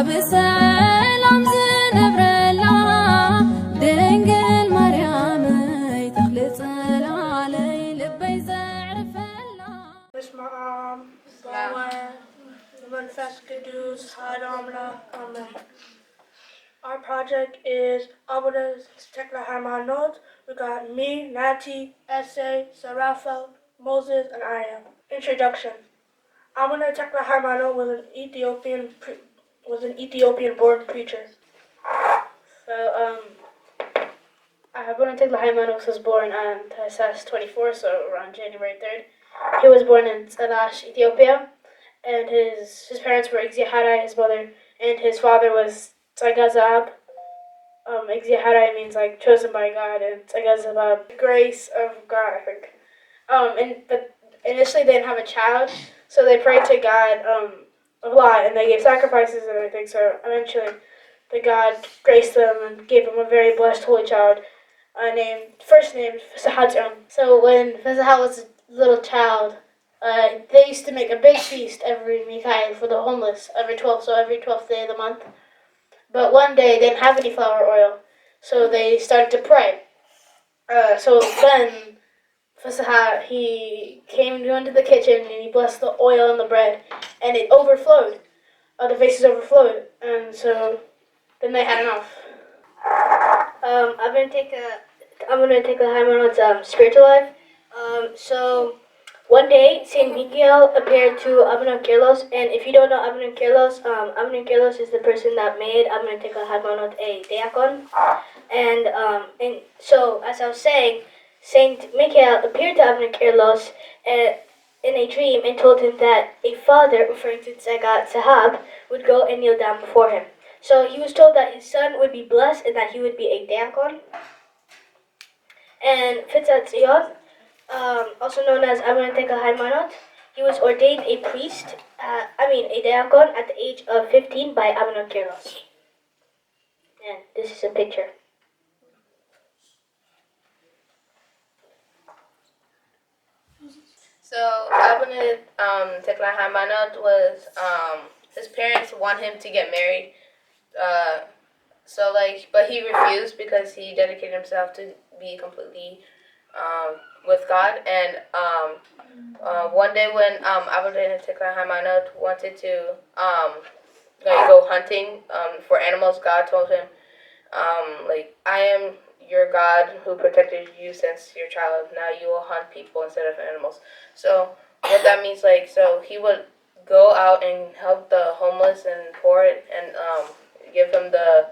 ብሰላም ዝነብረላ ድንግል ማርያም ተኽልጽላለይ ልበይ ዘዕርፈላ በስመ አብ ወወልድ ወመንፈስ ቅዱስ አሐዱ አምላክ አሜን። Our project is Abunah's Tekla Haymanot. We got me, Nati, Essay, Sarafel, Moses, and Aya. Introduction. Abunah Tekla Haymanot was an Ethiopian-born preacher. So, Abunah Tekla Haymanot was born on Taisas 24, so around January 3rd. He was born in Tsalash, Ethiopia, and his parents were Ixyaharai, his mother, and his father was Tsagazab. Ixyaharai means like chosen by God, and Tsagazab, grace of God, I think. But initially they didn't have a child, so they prayed to God a lot, and they gave sacrifices and everything. So eventually, the God graced them and gave them a very blessed holy child, first named Fesahat. So when Fesahat was a little child, they used to make a big feast every Mikhail for the homeless every 12th day of the month. But one day they didn't have any flour or oil, so they started to pray. So then Fesahat, he came into the kitchen and he blessed the oil and the bread, and it overflowed. The vases overflowed, and so then they had enough. I'm gonna take a Haymanot's spiritual life. So one day, Saint Michael appeared to Abunah Kirlos, and if you don't know Abunah Kirlos is the person that made Abunah Tekla Haymanot a diakon. And so, as I was saying, Saint Michael appeared to Abunah Kirlos in a dream and told him that a father, referring to Tsagat Sahab, would go and kneel down before him. So he was told that his son would be blessed and that he would be a diakon. And Fitzatzion, also known as Abunah Tekla Haymanot, he was ordained a priest, a diakon at the age of 15 by Abunah Kirlos. And this is a picture. So Abunah Tekla Haymanot was his parents want him to get married. But he refused because he dedicated himself to be completely with God. And one day when Abunah Tekla Haymanot wanted to go hunting for animals, God told him, I am your God who protected you since your child. Now you will hunt people instead of animals. So what that means, so he would go out and help the homeless and poor and give them the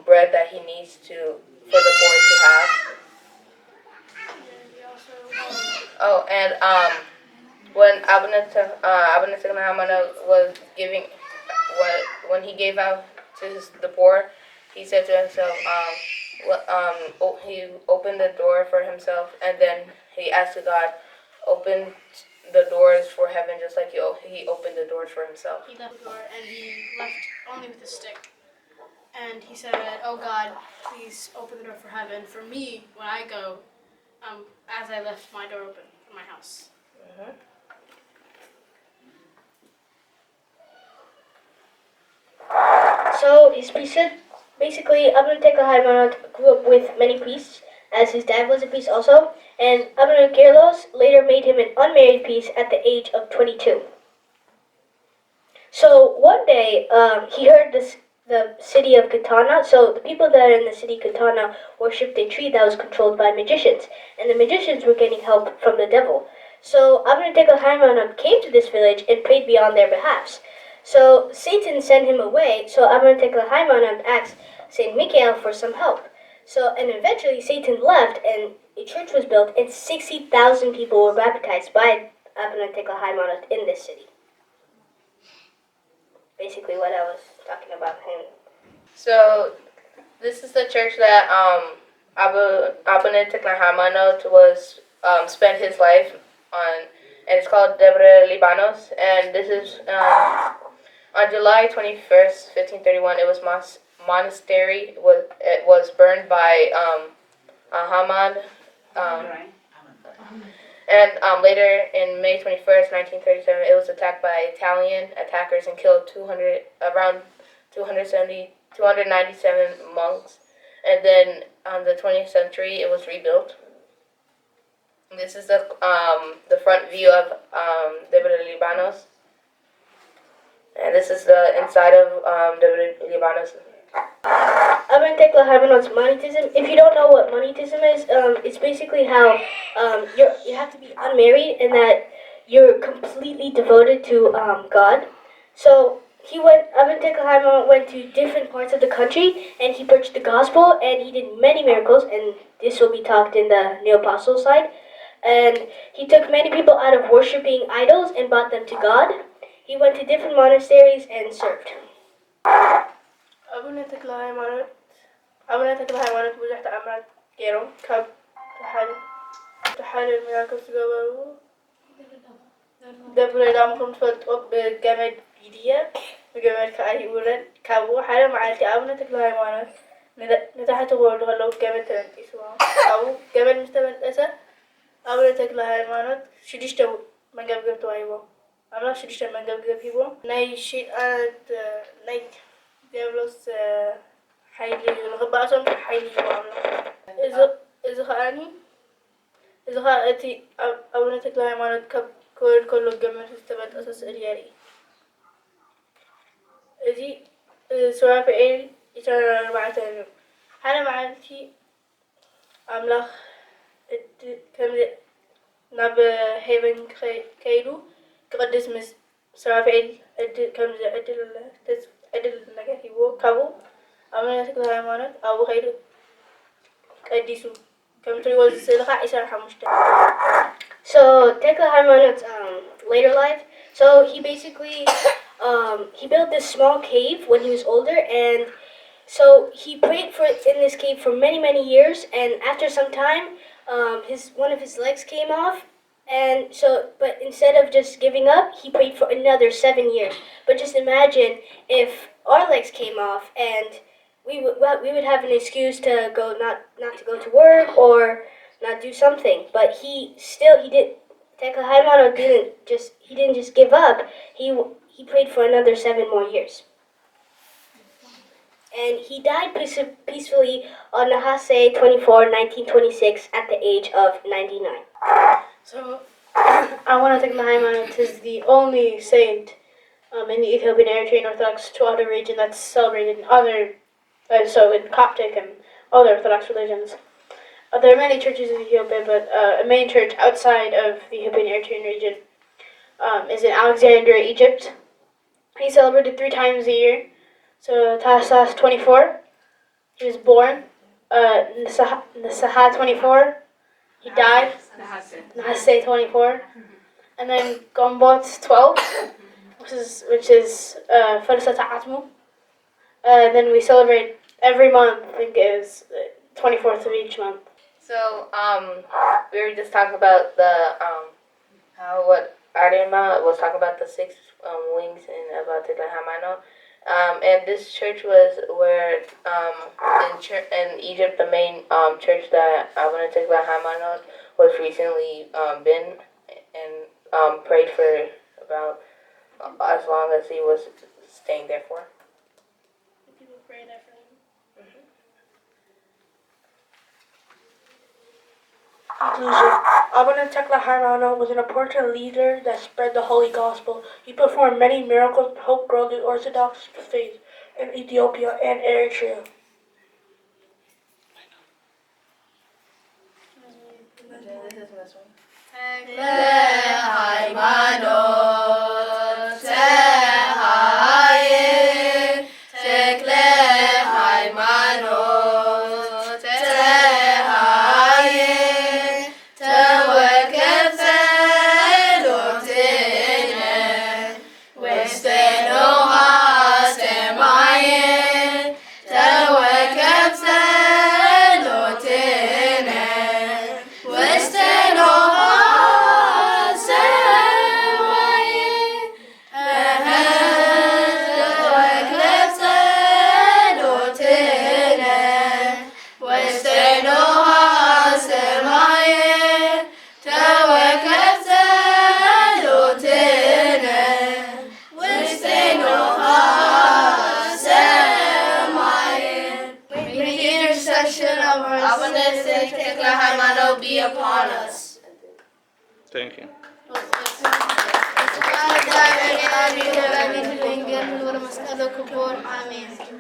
bread that he needs for the poor to have. When Abunah Tekla Haymanot was giving, when he gave out to the poor, he said to himself, he opened the door for himself, and then he asked to God, open the doors for heaven just like he opened the doors for himself. He left the door and he left only with a stick. And he said, "Oh God, please open the door for heaven for me when I go, as I left my door open for my house." Mm-hmm. So his priesthood, basically, Abunah Tekla Haymanot grew up with many priests, as his dad was a priest also, and Abunah Kirlos later made him an unmarried priest at the age of 22. So one day, he heard the city of Katana. So the people that are in the city Katana worshipped a tree that was controlled by magicians, and the magicians were getting help from the devil. So Abunah Tekla Haymanot came to this village and prayed beyond their behalfs. So Satan sent him away, so Abunah Tekla Haymanot asked Saint Michael for some help. And eventually Satan left, and a church was built, and 60,000 people were baptized by Abunah Tekla Haymanot in this city. Basically what I was talking about him. So this is the church that Abunah Tekla Haymanot was spent his life on, and it's called Debre Libanos. And this is on July 21st, 1531. It was monastery. It was burned by Ahmad. And later, in May 21st, 1937, it was attacked by Italian attackers and killed around 297 monks, and then on the 20th century it was rebuilt. This is the front view of Debre Libanos, and this is the inside of Debre Libanos. I'm going to take Haymanot's monotheism. If you don't know what monotheism is, it's basically how you have to be unmarried and that you're completely devoted to God. So Abin Haymanot went to different parts of the country and he preached the gospel and he did many miracles, and this will be talked in the Neo-Apostle side. And he took many people out of worshipping idols and brought them to God. He went to different monasteries and served. أبونا تكلا ሃይማኖት ብዙሕ ተኣምራት ገይሮም ካብ ተሓደ ሚራክል ዝገበሩ ደብረ ዳሞ ከም ትፈልጥዎ ብገመድ ይድየ ብገመድ ከዓ ይውረድ ካብኡ ሓደ መዓልቲ ኣቡነ ተክለ ሃይማኖት ንታሕቲ ክወርዱ ከለዉ ገመድ ተበንጢስዎ ካብኡ ገመድ ምስ ተበንጠሰ ኣቡነ ተክለ ሃይማኖት 6 መንገብገብ ተዋሂቦም ኣምላኽ 6 መንገብገብ ሂቦም ናይ ሸይጣናት ናይ ዲያብሎስ ሓይሊ ንኽባእሶም ሓይሊ ሂቦም ኣምላኽ እዚ ከዓ እቲ ኣቡነ ተክለ ሃይማኖት ካብ ክወርድ ከሎ ገመድ ዝተበጠሰ ስእሊ የርኢ እዚ ሱራፌኤል 24 እዩ ሓደ መዓልቲ ኣምላኽ ከምዚ ናብ ሄቨን ከይዱ ክቅድስ ምስ ሱራፌኤል ከምዚ ዕድል ነገር ሂቦ ካብኡ ኣቡነ ተክለ ሃይማኖት ኣብኡ ከይዱ ቀዲሱ ከም ትሪእዎ እዚ ስእሊ ከዓ 25 So Tekla Haymanot's later life, so he basically he built this small cave when he was older, and so he prayed in this cave for many years, and after some time one of his legs came off, and but instead of just giving up, he prayed for another 7 years. But just imagine if our legs came off and we would have an excuse to go not to go to work or not do something, but Tekla Haymanot didn't just give up. He prayed for another 7 more years, and he died peacefully on Nahase 24, 1926, at the age of 99. So, Abuna Tekla Haymanot is the only saint in the Ethiopian Eritrean Orthodox Tewahedo region that's celebrated in in Coptic and other Orthodox religions. There are many churches in Ethiopia, but a main church outside of the Ethiopian Eritrean region is in Alexandria, Egypt. He's celebrated 3 times a year. So Tassas 24, he was born. Nasaha 24, he died. Nahase 24, and then Gombot 12, which is Farsata Atmu. Then we celebrate every month. I think it is the 24th of each month. So, we were just talking about what Arima was talking about, the 6 wings and about Tekla Haymanot. And this church was where, in Egypt, the main church that Abuna Tekla Haymanot was recently been and prayed for about as long as he was staying there for. People pray there for him. Conclusion. Abuna Tekla Haymanot was an important leader that spread the Holy Gospel. He performed many miracles to help grow the Orthodox faith in Ethiopia and Eritrea. of our Abundant Tekla Haimano be upon us. Thank you. Amen.